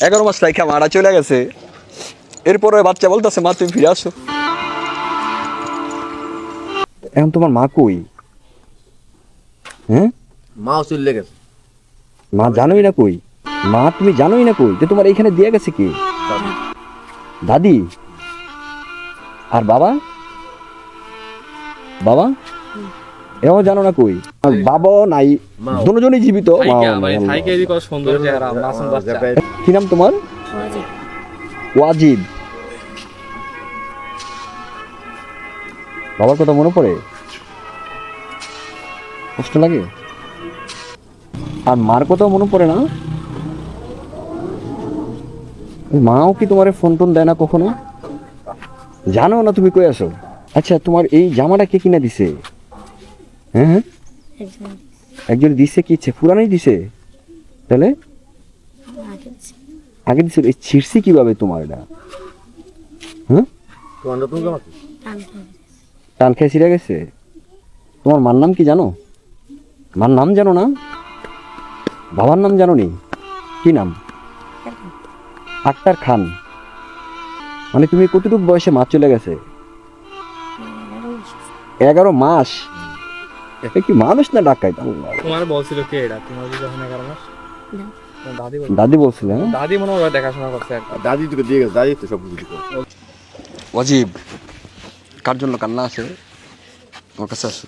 11 মাস রাইখা মারা চলে গেছে, এরপরে বাচ্চা বলতেছে মা তুমি ফিরে আসো। এখন তোমার মা কই? হ্যাঁ, মাও চলে গেছে। মা জানোই না কই? মা তুমি জানোই না কই? যে তোমার এইখানে দিয়ে গেছে কি? দাদি। আর বাবা? বাবা এও জানো না কই? বাবা নাই, দুজনই জীবিত। কি নাম তোমার? ওয়াজিদ। বাবার কথা মনে পড়ে? কষ্ট লাগে? আর মার কথাও মনে পড়ে না? মাও কি তোমার ফোন টোন দেয় না কখনো? জানো না তুমি কই আসো? আচ্ছা তোমার এই জামাটা কে কিনা দিছে? হ্যাঁ হ্যাঁ, একজন দিছে। কি ইচ্ছে পুরানোই দিছে? তাহলে আগে দিছিল, এই ছিড়ছি কিভাবে তোমার এটা? হ্যাঁ, তোমার নতুন জামা কি? টান খেয়ে ছিঁড়ে গেছে। তোমার মার নাম কি জানো? মার নাম জানো না? বাবার নাম জানো নি? কি নাম? আক্তার খান। মানে তুমি কতটুকু বয়সে মা চলে গেছে? 11 মাস। এটা কি মানুষ না ডাকাইত? তোমার বলছিল কে এটা? তোমার যখন 11 মাস দাদি দাদি বলছিল। হ্যাঁ, দাদি মনে হয় দেখাশোনা করছে একটা। দাদি তোকে দিয়ে গেছে, দাদি তো সব কিছু করে। অজীব, কার জন্য কান্না আসে আমার কাছে? আসো,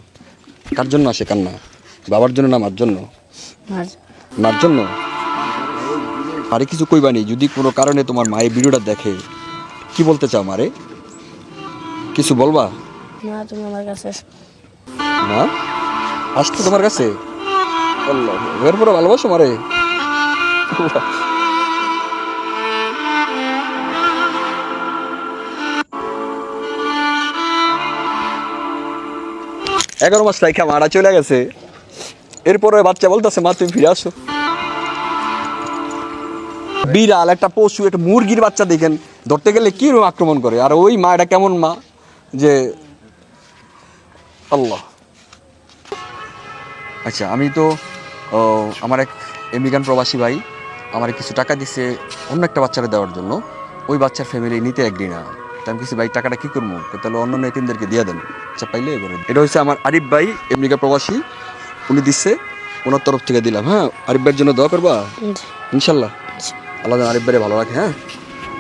কার জন্য আসে কান্না? বাবার জন্য না মার জন্য? মার জন্য। আরে কিছু কইবানি, যদি কোনো কারণে তোমার মা এই ভিডিওটা দেখে, কি বলতে চাও মারে? কিছু বলবা? না, তুমি আমার কাছে না আসতো তোমার কাছে? আল্লাহ, এর পরে ভালোবাসো মারে? 11 মাস রাইখা মারা চলে গেছে, এরপরে বাচ্চা বলতেছে মা তুমি ফিরে আসো। বিড়াল একটা পশু, একটা মুরগির বাচ্চা দেখেন ধরতে গেলে কি রকম আক্রমণ করে, আর ওই মা এটা কেমন মা যে আল্লাহ। আচ্ছা আমি তো আমার এক আমেরিকান প্রবাসী ভাই আমার কিছু টাকা দিছে অন্য একটা বাচ্চারা দেওয়ার জন্য, ওই বাচ্চার ফ্যামিলি নিতে একদিন না। আমি কিছু ভাই টাকাটা কি করবো, তাহলে অন্য এতিমদেরকে দিয়ে দেন। আচ্ছা পাইলে এবারে এটা হচ্ছে আমার আরিফ ভাই, আমেরিকা প্রবাসী, উনি দিচ্ছে, ওনার তরফ থেকে দিলাম। হ্যাঁ, আরিফ ভাইয়ের জন্য দোয়া করবা ইনশাল্লাহ। আল্লাহ যেন আরিফ ভাইয়ের ভালো রাখে। হ্যাঁ।